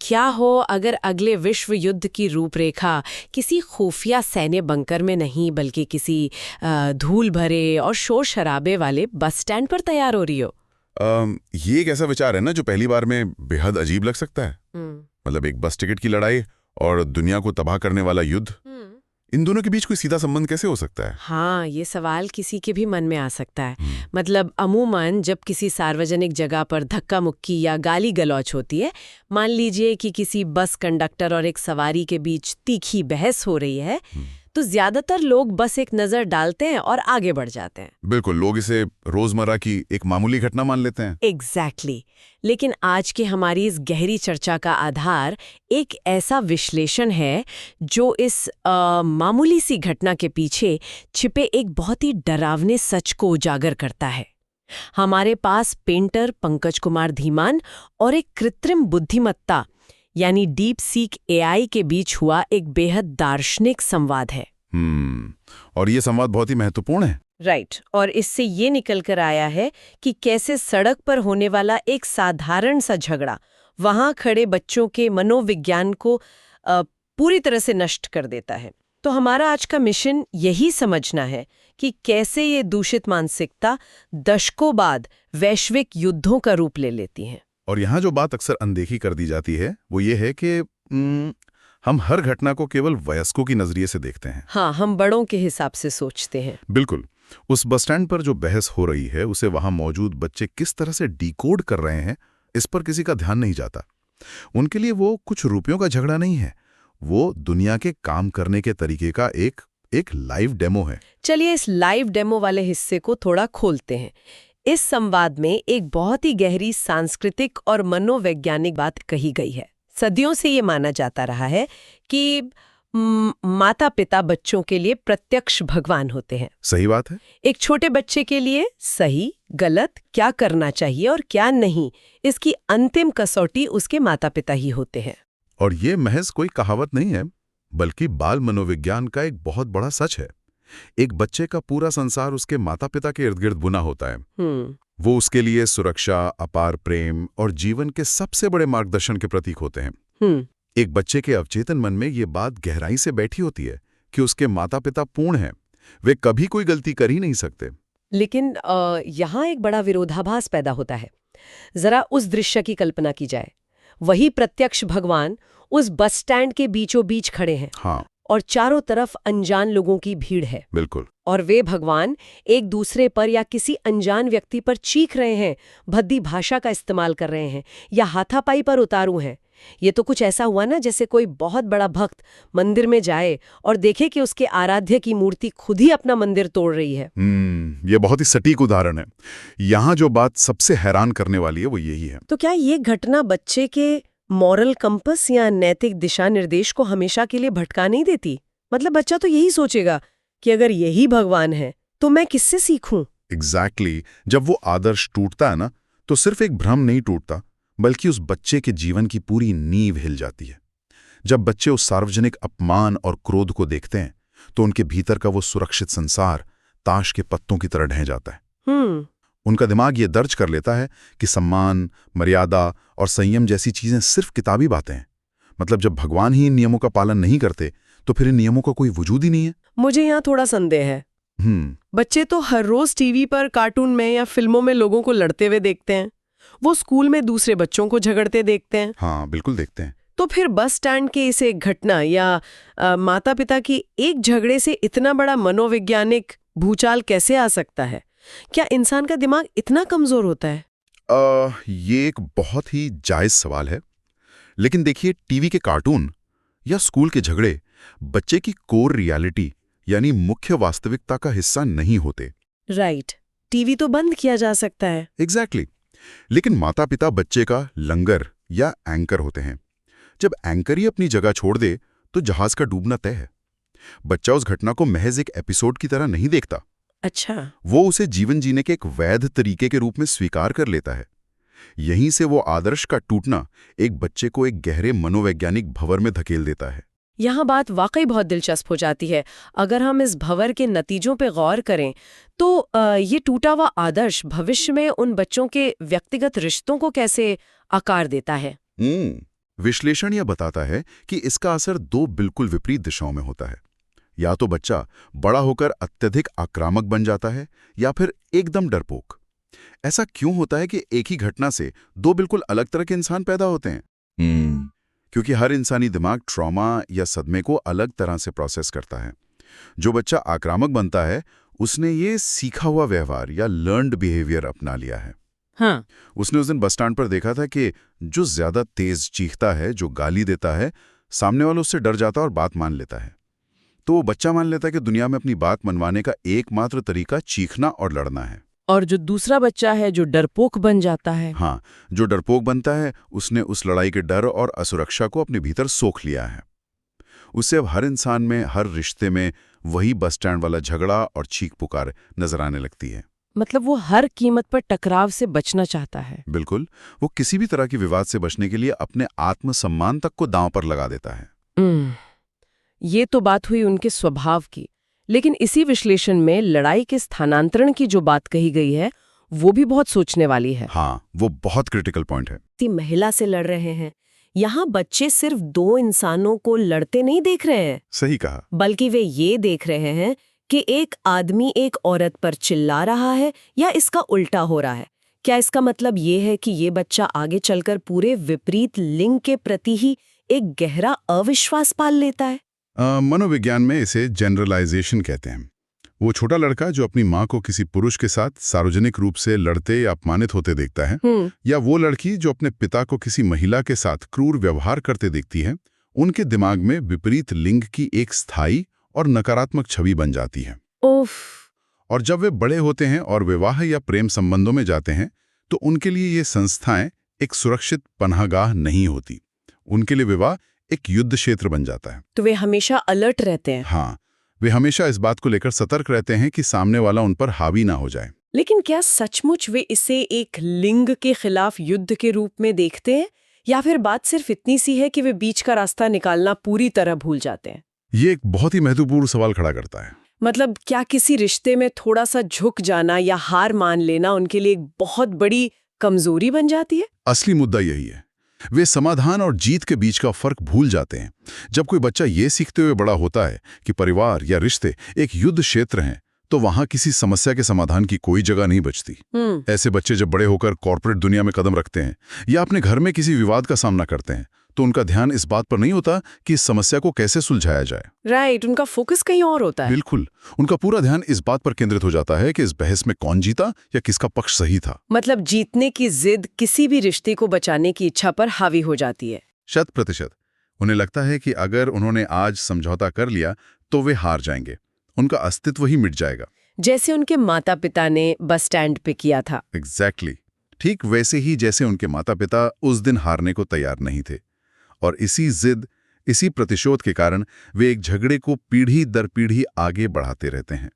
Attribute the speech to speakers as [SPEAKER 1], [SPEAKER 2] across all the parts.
[SPEAKER 1] क्या हो अगर अगले विश्व युद्ध की रूपरेखा किसी खुफिया सैन्य बंकर में नहीं बल्कि किसी धूल भरे और शोर शराबे वाले बस स्टैंड पर तैयार हो रही हो।
[SPEAKER 2] ये एक ऐसा विचार है ना जो पहली बार में बेहद अजीब लग सकता है। मतलब एक बस टिकट की लड़ाई और दुनिया को तबाह करने वाला युद्ध, इन दोनों के बीच कोई सीधा संबंध कैसे हो सकता है?
[SPEAKER 1] हाँ, ये सवाल किसी के भी मन में आ सकता है। मतलब अमूमन जब किसी सार्वजनिक जगह पर धक्का मुक्की या गाली गलौच होती है, मान लीजिए कि किसी बस कंडक्टर और एक सवारी के बीच तीखी बहस हो रही है, तो ज्यादातर लोग बस एक नजर डालते हैं और आगे बढ़ जाते हैं।
[SPEAKER 2] बिल्कुल, लोग इसे रोजमर्रा की एक मामूली घटना मान लेते हैं।
[SPEAKER 1] एग्जैक्टली। लेकिन आज की हमारी इस गहरी चर्चा का आधार एक ऐसा विश्लेषण है जो इस मामूली सी घटना के पीछे छिपे एक बहुत ही डरावने सच को उजागर करता है। हमारे पास पेंटर पंकज कुमार धीमान और एक कृत्रिम बुद्धिमत्ता यानी डीप सीक एआई के बीच हुआ एक बेहद दार्शनिक संवाद है।
[SPEAKER 2] और ये संवाद बहुत ही महत्वपूर्ण है।
[SPEAKER 1] राइट। और इससे ये निकल कर आया है कि कैसे सड़क पर होने वाला एक साधारण सा झगड़ा वहां खड़े बच्चों के मनोविज्ञान को पूरी तरह से नष्ट कर देता है। तो हमारा आज का मिशन यही समझना है कि कैसे ये दूषित मानसिकता दशकों बाद वैश्विक युद्धों का रूप ले लेती है।
[SPEAKER 2] और यहाँ जो बात अक्सर अनदेखी कर दी जाती है वो ये है कि हम हर घटना को केवल वयस्कों की नजरिए से देखते हैं।
[SPEAKER 1] हाँ, हम बड़ों के हिसाब से सोचते हैं।
[SPEAKER 2] बिल्कुल। उस बस स्टैंड पर जो बहस हो रही है उसे वहां मौजूद बच्चे किस तरह से डिकोड कर रहे हैं, इस पर किसी का ध्यान नहीं जाता। उनके लिए वो कुछ रुपयों का झगड़ा नहीं है, वो दुनिया के काम करने के तरीके का एक लाइव डेमो है।
[SPEAKER 1] चलिए इस लाइव डेमो वाले हिस्से को थोड़ा खोलते हैं। इस संवाद में एक बहुत ही गहरी सांस्कृतिक और मनोवैज्ञानिक बात कही गई है। सदियों से ये माना जाता रहा है कि माता पिता बच्चों के लिए प्रत्यक्ष भगवान होते हैं।
[SPEAKER 2] सही बात है।
[SPEAKER 1] एक छोटे बच्चे के लिए सही गलत, क्या करना चाहिए और क्या नहीं, इसकी अंतिम कसौटी उसके माता पिता ही होते हैं।
[SPEAKER 2] और ये महज कोई कहावत नहीं है, बल्कि बाल मनोविज्ञान का एक बहुत बड़ा सच है। एक बच्चे का पूरा संसार उसके माता पिता के इर्द गिर्द बुना होता है। वो उसके लिए सुरक्षा, अपार प्रेम और जीवन के सबसे बड़े मार्गदर्शन के प्रतीक होते हैं। एक बच्चे के अवचेतन मन में ये बात गहराई से बैठी होती है कि उसके माता पिता पूर्ण हैं, वे कभी कोई गलती कर ही नहीं सकते।
[SPEAKER 1] लेकिन यहाँ एक बड़ा विरोधाभास पैदा होता है। जरा उस दृश्य की कल्पना की जाए। वही प्रत्यक्ष भगवान उस बस स्टैंड के बीचों बीच खड़े हैं।
[SPEAKER 2] हाँ।
[SPEAKER 1] और चारों तरफ अनजान लोगों की भीड़ है।
[SPEAKER 2] बिल्कुल।
[SPEAKER 1] और वे भगवान एक दूसरे पर या किसी अनजान व्यक्ति पर चीख रहे हैं, भद्दी भाषा का इस्तेमाल कर रहे हैं या हाथापाई पर उतारू हैं। ये तो कुछ ऐसा हुआ ना जैसे कोई बहुत बड़ा भक्त मंदिर में जाए और देखे कि उसके आराध्य की मूर्ति खुद ही अपना मंदिर तोड़ रही है।
[SPEAKER 2] ये बहुत ही सटीक उदाहरण है। यहाँ जो बात सबसे हैरान करने वाली है वो यही है।
[SPEAKER 1] तो क्या ये घटना बच्चे के मॉरल कंपस या नैतिक दिशा निर्देश को हमेशा के लिए भटका नहीं देती? मतलब बच्चा तो यही सोचेगा कि अगर यही भगवान है तो मैं किससे सीखूं?
[SPEAKER 2] एग्जैक्टली। जब वो आदर्श टूटता है ना, तो सिर्फ एक भ्रम नहीं टूटता, बल्कि उस बच्चे के जीवन की पूरी नींव हिल जाती है। जब बच्चे उस सार्वजनिक अपमान और क्रोध को देखते हैं तो उनके भीतर का वो सुरक्षित संसार ताश के पत्तों की तरह ढह जाता है। उनका दिमाग ये दर्ज कर लेता है कि सम्मान, मर्यादा और संयम जैसी चीजें सिर्फ किताबी बातें हैं। मतलब जब भगवान ही इन नियमों का पालन नहीं करते तो फिर इन नियमों का कोई वजूद ही नहीं है।
[SPEAKER 1] मुझे यहाँ थोड़ा संदेह है। बच्चे तो हर रोज टीवी पर, कार्टून में या फिल्मों में लोगों को लड़ते हुए देखते हैं। वो स्कूल में दूसरे बच्चों को झगड़ते देखते हैं।
[SPEAKER 2] हाँ, बिल्कुल देखते हैं।
[SPEAKER 1] तो फिर बस स्टैंड के इस एक घटना या माता पिता की एक झगड़े से इतना बड़ा मनोवैज्ञानिक भूचाल कैसे आ सकता है? क्या इंसान का दिमाग इतना कमजोर होता है?
[SPEAKER 2] ये एक बहुत ही जायज सवाल है। लेकिन देखिए, टीवी के कार्टून या स्कूल के झगड़े बच्चे की कोर रियलिटी यानी मुख्य वास्तविकता का हिस्सा नहीं होते।
[SPEAKER 1] राइट। टीवी तो बंद किया जा सकता है।
[SPEAKER 2] एग्जैक्टली। लेकिन माता पिता बच्चे का लंगर या एंकर होते हैं। जब एंकर ही अपनी जगह छोड़ दे तो जहाज का डूबना तय है। बच्चा उस घटना को महज एक एपिसोड की तरह नहीं देखता।
[SPEAKER 1] अच्छा।
[SPEAKER 2] वो उसे जीवन जीने के एक वैध तरीके के रूप में स्वीकार कर लेता है। यहीं से वो आदर्श का टूटना एक बच्चे को एक गहरे मनोवैज्ञानिक भंवर में धकेल देता है।
[SPEAKER 1] यहाँ बात वाकई बहुत दिलचस्प हो जाती है। अगर हम इस भंवर के नतीजों पर गौर करें तो ये टूटा हुआ आदर्श भविष्य में उन बच्चों के व्यक्तिगत रिश्तों को कैसे आकार देता है?
[SPEAKER 2] विश्लेषण यह बताता है कि इसका असर दो बिल्कुल विपरीत दिशाओं में होता है। या तो बच्चा बड़ा होकर अत्यधिक आक्रामक बन जाता है या फिर एकदम डरपोक। ऐसा क्यों होता है कि एक ही घटना से दो बिल्कुल अलग तरह के इंसान पैदा होते हैं? क्योंकि हर इंसानी दिमाग ट्रॉमा या सदमे को अलग तरह से प्रोसेस करता है। जो बच्चा आक्रामक बनता है उसने ये सीखा हुआ व्यवहार या लर्न्ड बिहेवियर अपना लिया है।
[SPEAKER 1] हाँ।
[SPEAKER 2] उसने उस दिन बस स्टैंड पर देखा था कि जो ज्यादा तेज चीखता है, जो गाली देता है, सामने वाला उससे डर जाता और बात मान लेता है। तो वो बच्चा मान लेता है कि दुनिया में अपनी बात मनवाने का एकमात्र तरीका चीखना और लड़ना है।
[SPEAKER 1] और जो दूसरा बच्चा है जो डरपोक बन जाता है,
[SPEAKER 2] हाँ, जो डरपोक बनता है उसने उस लड़ाई के डर और असुरक्षा को अपने भीतर सोख लिया है। उससे अब हर इंसान में, हर रिश्ते में वही बस स्टैंड वाला झगड़ा और चीख पुकार नजर आने लगती है।
[SPEAKER 1] मतलब वो हर कीमत पर टकराव से बचना चाहता है।
[SPEAKER 2] बिल्कुल, वो किसी भी तरह की विवाद से बचने के लिए अपने आत्मसम्मान तक को दांव पर लगा देता है।
[SPEAKER 1] ये तो बात हुई उनके स्वभाव की, लेकिन इसी विश्लेषण में लड़ाई के स्थानांतरण की जो बात कही गई है वो भी बहुत सोचने वाली है।
[SPEAKER 2] हाँ, वो बहुत क्रिटिकल पॉइंट है।
[SPEAKER 1] महिला से लड़ रहे हैं, यहाँ बच्चे सिर्फ दो इंसानों को लड़ते नहीं देख रहे हैं।
[SPEAKER 2] सही कहा।
[SPEAKER 1] बल्कि वे ये देख रहे हैं कि एक आदमी एक औरत पर चिल्ला रहा है या इसका उल्टा हो रहा है। क्या इसका मतलब ये है कि ये बच्चा आगे चलकर पूरे विपरीत लिंग के प्रति ही एक गहरा अविश्वास पाल लेता है?
[SPEAKER 2] मनोविज्ञान में इसे जनरलाइजेशन कहते हैं। वो छोटा लड़का जो अपनी माँ को किसी पुरुष के साथ सार्वजनिक रूप से लड़ते या अपमानित होते देखता है, या वो लड़की जो अपने पिता को किसी महिला के साथ क्रूर व्यवहार करते देखती है, उनके दिमाग में विपरीत लिंग की एक स्थायी और नकारात्मक छवि बन जाती है।
[SPEAKER 1] उफ।
[SPEAKER 2] और जब वे बड़े होते हैं और विवाह या प्रेम संबंधों में जाते हैं तो उनके लिए ये संस्थाएं एक सुरक्षित पनाहगाह नहीं होती। उनके लिए विवाह एक युद्ध क्षेत्र बन जाता है।
[SPEAKER 1] तो वे हमेशा अलर्ट रहते हैं।
[SPEAKER 2] हाँ, वे हमेशा इस बात को लेकर सतर्क रहते हैं कि सामने वाला उन पर हावी ना हो जाए।
[SPEAKER 1] लेकिन क्या सचमुच वे इसे एक लिंग के खिलाफ युद्ध के रूप में देखते हैं, या फिर बात सिर्फ इतनी सी है कि वे बीच का रास्ता निकालना पूरी तरह भूल जाते हैं?
[SPEAKER 2] ये एक बहुत ही महत्वपूर्ण सवाल खड़ा करता है।
[SPEAKER 1] मतलब क्या किसी रिश्ते में थोड़ा सा झुक जाना या हार मान लेना उनके लिए एक बहुत बड़ी कमजोरी बन जाती है?
[SPEAKER 2] असली मुद्दा यही है। वे समाधान और जीत के बीच का फर्क भूल जाते हैं। जब कोई बच्चा ये सीखते हुए बड़ा होता है कि परिवार या रिश्ते एक युद्ध क्षेत्र हैं, तो वहां किसी समस्या के समाधान की कोई जगह नहीं बचती। ऐसे बच्चे जब बड़े होकर कॉर्पोरेट दुनिया में कदम रखते हैं या अपने घर में किसी विवाद का सामना करते हैं, तो उनका ध्यान इस बात पर नहीं होता कि इस समस्या को कैसे सुलझाया जाए।
[SPEAKER 1] राइट, उनका फोकस कहीं और होता है।
[SPEAKER 2] बिल्कुल, उनका पूरा ध्यान इस बात पर केंद्रित हो जाता है कि इस बहस में कौन जीता या किसका पक्ष सही था।
[SPEAKER 1] मतलब जीतने की जिद किसी भी रिश्ते को बचाने की इच्छा पर हावी हो जाती है।
[SPEAKER 2] 100%। उन्हें लगता है कि अगर उन्होंने आज समझौता कर लिया तो वे हार जाएंगे, उनका अस्तित्व ही मिट जाएगा।
[SPEAKER 1] जैसे उनके माता पिता ने बस स्टैंड पे किया था।
[SPEAKER 2] एग्जैक्टली, ठीक वैसे ही जैसे उनके माता पिता उस दिन हारने को तैयार नहीं थे। और इसी जिद, इसी प्रतिशोध के कारण वे एक झगड़े को पीढ़ी दर पीढ़ी आगे बढ़ाते रहते हैं।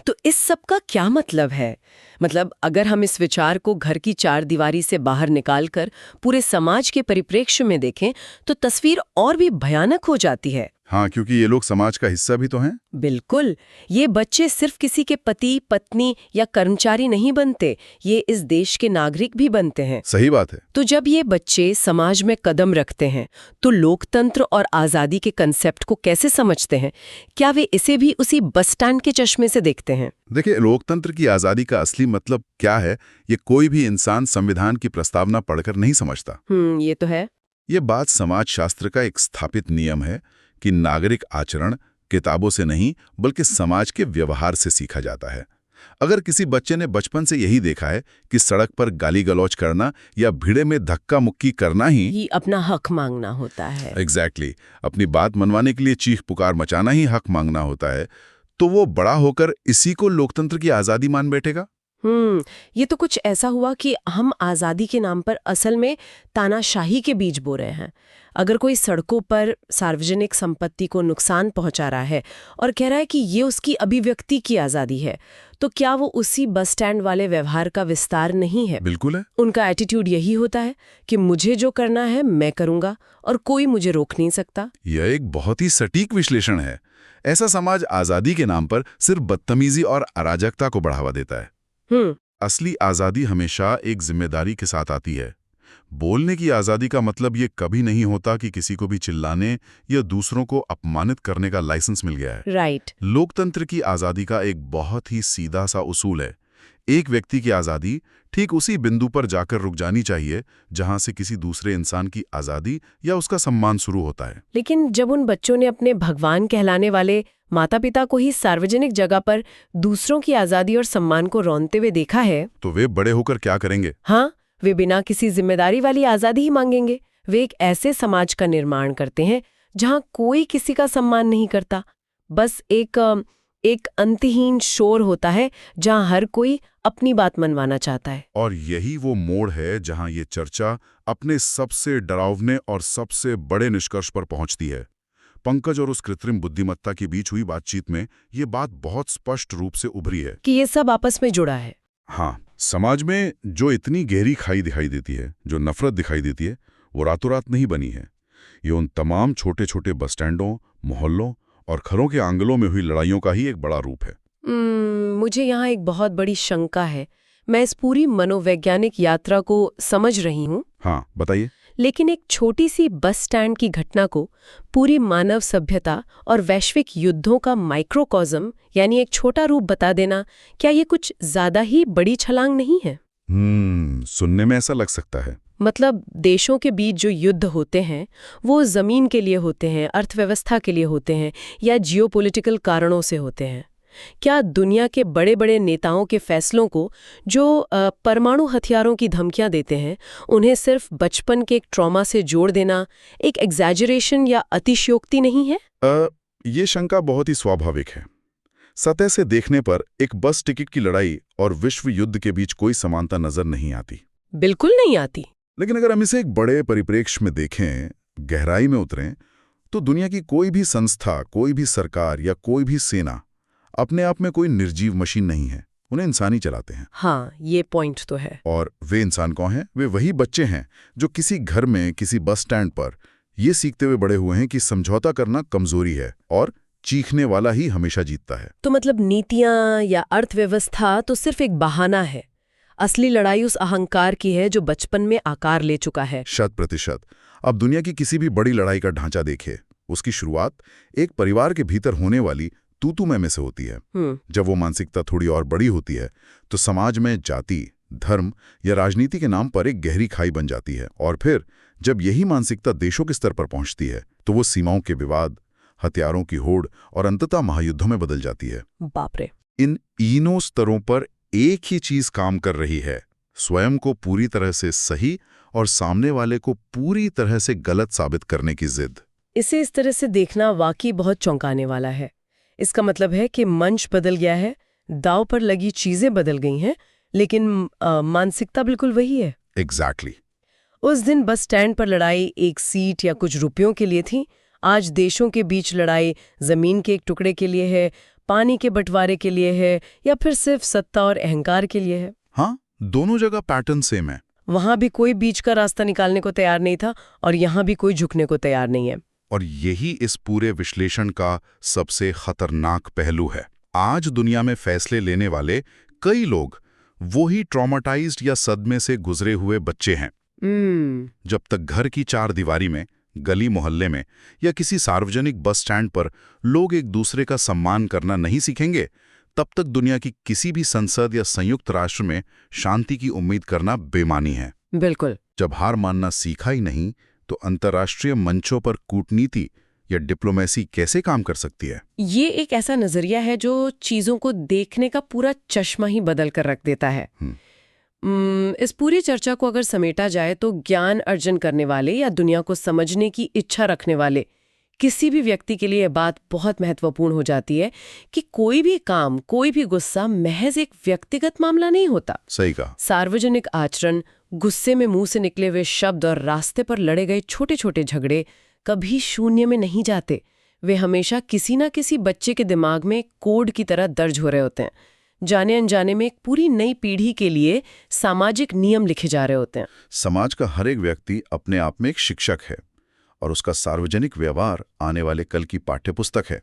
[SPEAKER 1] तो इस सब का क्या मतलब है? मतलब अगर हम इस विचार को घर की चार दीवारी से बाहर निकालकर पूरे समाज के परिप्रेक्ष्य में देखें तो तस्वीर और भी भयानक हो जाती है।
[SPEAKER 2] हाँ, क्योंकि ये लोग समाज का हिस्सा भी तो हैं।
[SPEAKER 1] बिल्कुल, ये बच्चे सिर्फ किसी के पति, पत्नी या कर्मचारी नहीं बनते, ये इस देश के नागरिक भी बनते हैं।
[SPEAKER 2] सही बात है।
[SPEAKER 1] तो जब ये बच्चे समाज में कदम रखते हैं तो लोकतंत्र और आजादी के कंसेप्ट को कैसे समझते हैं? क्या वे इसे भी उसी बस स्टैंड के चश्मे से देखते हैं?
[SPEAKER 2] देखिए, लोकतंत्र की आजादी का असली मतलब क्या है, ये कोई भी इंसान संविधान की प्रस्तावना पढ़कर नहीं समझता।
[SPEAKER 1] ये तो है।
[SPEAKER 2] ये बात समाज शास्त्र का एक स्थापित नियम है कि नागरिक आचरण किताबों से नहीं बल्कि समाज के व्यवहार से सीखा जाता है। अगर किसी बच्चे ने बचपन से यही देखा है कि सड़क पर गाली गलौज करना या भीड़ में धक्का मुक्की करना ही
[SPEAKER 1] अपना हक मांगना होता है।
[SPEAKER 2] एग्जैक्टली, अपनी बात मनवाने के लिए चीख पुकार मचाना ही हक मांगना होता है, तो वो बड़ा होकर इसी को लोकतंत्र की आजादी मान बैठेगा।
[SPEAKER 1] ये तो कुछ ऐसा हुआ कि हम आज़ादी के नाम पर असल में तानाशाही के बीज बो रहे हैं। अगर कोई सड़कों पर सार्वजनिक संपत्ति को नुकसान पहुंचा रहा है और कह रहा है कि ये उसकी अभिव्यक्ति की आज़ादी है, तो क्या वो उसी बस स्टैंड वाले व्यवहार का विस्तार नहीं है?
[SPEAKER 2] बिल्कुल है।
[SPEAKER 1] उनका एटीट्यूड यही होता है कि मुझे जो करना है मैं करूंगा और कोई मुझे रोक नहीं सकता।
[SPEAKER 2] यह एक बहुत ही सटीक विश्लेषण है। ऐसा समाज आज़ादी के नाम पर सिर्फ बदतमीजी और अराजकता को बढ़ावा देता है। असली आज़ादी हमेशा एक जिम्मेदारी के साथ आती है। बोलने की आज़ादी का मतलब ये कभी नहीं होता कि किसी को भी चिल्लाने या दूसरों को अपमानित करने का लाइसेंस मिल गया है।
[SPEAKER 1] राइट।
[SPEAKER 2] लोकतंत्र की आज़ादी का एक बहुत ही सीधा सा उसूल है, एक व्यक्ति की आज़ादी ठीक उसी बिंदु पर जाकर रुक जानी चाहिए जहां से किसी दूसरे इंसान की आज़ादी या उसका सम्मान शुरू होता है।
[SPEAKER 1] लेकिन जब उन बच्चों ने अपने भगवान कहलाने वाले माता पिता को ही सार्वजनिक जगह पर दूसरों की आज़ादी और सम्मान को रौंदते हुए देखा है,
[SPEAKER 2] तो वे बड़े होकर क्या करेंगे?
[SPEAKER 1] हाँ, वे बिना किसी जिम्मेदारी वाली आज़ादी ही मांगेंगे। वे एक ऐसे समाज का निर्माण करते हैं जहां कोई किसी का सम्मान नहीं करता, बस एक अंतहीन शोर होता है जहां हर कोई अपनी बात मनवाना चाहता है।
[SPEAKER 2] और यही वो मोड़ है जहां ये चर्चा अपने सबसे डरावने और सबसे बड़े निष्कर्ष पर पहुंचती है। पंकज और उस कृत्रिम बुद्धिमत्ता के बीच हुई बातचीत में ये बात बहुत स्पष्ट रूप से उभरी है
[SPEAKER 1] कि ये सब आपस में जुड़ा है।
[SPEAKER 2] हाँ, समाज में जो इतनी गहरी खाई दिखाई देती है, जो नफरत दिखाई देती है, वो रातों रात नहीं बनी है। ये उन तमाम छोटे छोटे बस स्टैंडों, मोहल्लों और घरों के आंगनों में हुई लड़ाइयों का ही एक बड़ा रूप है।
[SPEAKER 1] मुझे यहाँ एक बहुत बड़ी शंका है। मैं इस पूरी मनोवैज्ञानिक यात्रा को समझ रही हूँ।
[SPEAKER 2] हाँ, बताइए।
[SPEAKER 1] लेकिन एक छोटी सी बस स्टैंड की घटना को पूरी मानव सभ्यता और वैश्विक युद्धों का माइक्रोकॉज़म यानी एक छोटा रूप बता देना, क्या ये कुछ ज्यादा ही बड़ी छलांग नहीं है?
[SPEAKER 2] सुनने में ऐसा लग सकता है।
[SPEAKER 1] मतलब देशों के बीच जो युद्ध होते हैं वो जमीन के लिए होते हैं, अर्थव्यवस्था के लिए होते हैं या जियोपॉलिटिकल कारणों से होते हैं। क्या दुनिया के बड़े बड़े नेताओं के फैसलों को, जो परमाणु हथियारों की धमकियां देते हैं, उन्हें सिर्फ बचपन के एक ट्रॉमा से जोड़ देना एक एग्जैजरेशन या अतिशयोक्ति नहीं है?
[SPEAKER 2] ये शंका बहुत ही स्वाभाविक है। सतह से देखने पर एक बस टिकट की लड़ाई और विश्व युद्ध के बीच कोई समानता नजर नहीं आती।
[SPEAKER 1] बिल्कुल नहीं आती।
[SPEAKER 2] लेकिन अगर हम इसे एक बड़े परिप्रेक्ष्य में देखें, गहराई में उतरें, तो दुनिया की कोई भी संस्था, कोई भी सरकार या कोई भी सेना अपने आप में कोई निर्जीव मशीन नहीं है। उन्हें इंसान ही चलाते हैं।
[SPEAKER 1] हाँ, ये पॉइंट तो है।
[SPEAKER 2] और वे इंसान कौन हैं? वे वही बच्चे हैं जो किसी घर में, किसी बस स्टैंड पर ये सीखते हुए बड़े हुए हैं कि समझौता करना कमजोरी है और चीखने वाला ही हमेशा जीतता है।
[SPEAKER 1] तो मतलब नीतियां या अर्थव्यवस्था तो सिर्फ एक बहाना है। असली लड़ाई उस अहंकार की है जो बचपन में आकार ले चुका है।
[SPEAKER 2] 100%। अब दुनिया की किसी भी बड़ी लड़ाई का ढांचा देखे, उसकी शुरुआत एक परिवार के भीतर होने वाली तू मैं से होती है। जब वो मानसिकता थोड़ी और बड़ी होती है तो समाज में जाति, धर्म या राजनीति के नाम पर एक गहरी खाई बन जाती है। और फिर जब यही मानसिकता देशों के स्तर पर पहुंचती है तो वो सीमाओं के विवाद, हथियारों की होड़ और अंततः महायुद्धों में बदल जाती है।
[SPEAKER 1] बाप रे।
[SPEAKER 2] इन तीनों स्तरों पर एक ही चीज काम कर रही है, स्वयं को पूरी तरह से सही और सामने वाले को पूरी तरह से गलत साबित करने की जिद।
[SPEAKER 1] इसे इस तरह से देखना वाकई बहुत चौंकाने वाला है। इसका मतलब है कि मंच बदल गया है, दांव पर लगी चीजें बदल गई हैं, लेकिन मानसिकता बिल्कुल वही है।
[SPEAKER 2] एग्जैक्टली।
[SPEAKER 1] उस दिन बस स्टैंड पर लड़ाई एक सीट या कुछ रुपयों के लिए थी। आज देशों के बीच लड़ाई जमीन के एक टुकड़े के लिए है, पानी के बंटवारे के लिए है या फिर सिर्फ सत्ता और अहंकार के लिए है।
[SPEAKER 2] हाँ, दोनों जगह पैटर्न सेम है।
[SPEAKER 1] वहां भी कोई बीच का रास्ता निकालने को तैयार नहीं था और यहाँ भी कोई झुकने को तैयार नहीं है।
[SPEAKER 2] और यही इस पूरे विश्लेषण का सबसे खतरनाक पहलू है। आज दुनिया में फैसले लेने वाले कई लोग वो ही ट्रॉमाटाइज्ड या सदमे से गुजरे हुए बच्चे हैं। जब तक घर की चार दीवारी में, गली मोहल्ले में या किसी सार्वजनिक बस स्टैंड पर लोग एक दूसरे का सम्मान करना नहीं सीखेंगे, तब तक दुनिया की किसी भी संसद या संयुक्त राष्ट्र में शांति की उम्मीद करना बेमानी है।
[SPEAKER 1] बिल्कुल।
[SPEAKER 2] जब हार मानना सीखा ही नहीं तो अंतर्राष्ट्रीय मंचों पर कूटनीति या डिप्लोमेसी कैसे काम कर सकती है?
[SPEAKER 1] ये एक ऐसा नजरिया है जो चीजों को देखने का पूरा चश्मा ही बदल कर रख देता है। इस पूरी चर्चा को अगर समेटा जाए तो ज्ञान अर्जन करने वाले या दुनिया को समझने की इच्छा रखने वाले किसी भी व्यक्ति के लिए यह बात बहुत महत्वपूर्ण हो जाती है कि कोई भी काम, कोई भी गुस्सा महज एक व्यक्तिगत मामला नहीं होता।
[SPEAKER 2] सही कहा।
[SPEAKER 1] सार्वजनिक आचरण, गुस्से में मुंह से निकले हुए शब्द और रास्ते पर लड़े गए छोटे छोटे झगड़े कभी शून्य में नहीं जाते। वे हमेशा किसी ना किसी बच्चे के दिमाग में कोड की तरह दर्ज हो रहे होते हैं। जाने अनजाने में एक पूरी नई पीढ़ी के लिए सामाजिक नियम लिखे जा रहे होते हैं।
[SPEAKER 2] समाज का हर एक व्यक्ति अपने आप में एक शिक्षक है और उसका सार्वजनिक व्यवहार आने वाले कल की पाठ्यपुस्तक है।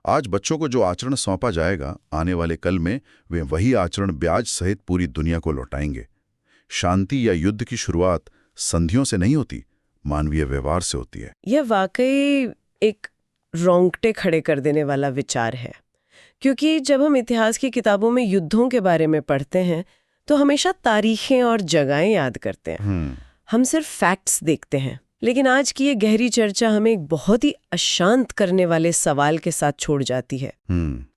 [SPEAKER 2] आज बच्चों को जो आचरण सौंपा जाएगा, आने वाले कल में वे वही आचरण ब्याज सहित पूरी दुनिया को लौटाएंगे। शांति या युद्ध की शुरुआत संधियों से नहीं होती, मानवीय व्यवहार से होती है।
[SPEAKER 1] यह वाकई एक रोंगटे खड़े कर देने वाला विचार है, क्योंकि जब हम इतिहास की किताबों में युद्धों के बारे में पढ़ते हैं तो हमेशा तारीखें और जगहें याद करते हैं। हम सिर्फ फैक्ट्स देखते हैं। लेकिन आज की ये गहरी चर्चा हमें एक बहुत ही अशांत करने वाले सवाल के साथ छोड़ जाती है।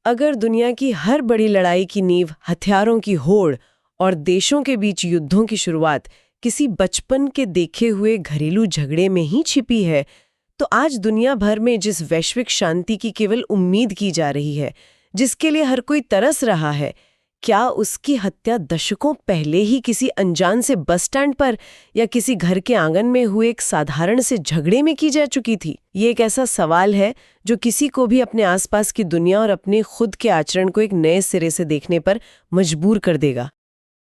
[SPEAKER 1] अगर दुनिया की हर बड़ी लड़ाई की नींव हथियारों की होड़ और देशों के बीच युद्धों की शुरुआत किसी बचपन के देखे हुए घरेलू झगड़े में ही छिपी है, तो आज दुनिया भर में जिस वैश्विक शांति की केवल उम्मीद की जा रही है, जिसके लिए हर कोई तरस रहा है, क्या उसकी हत्या दशकों पहले ही किसी अनजान से बस स्टैंड पर या किसी घर के आंगन में हुए एक साधारण से झगड़े में की जा चुकी थी? ये एक ऐसा सवाल है जो किसी को भी अपने आसपास की दुनिया और अपने खुद के आचरण को एक नए सिरे से देखने पर मजबूर कर देगा।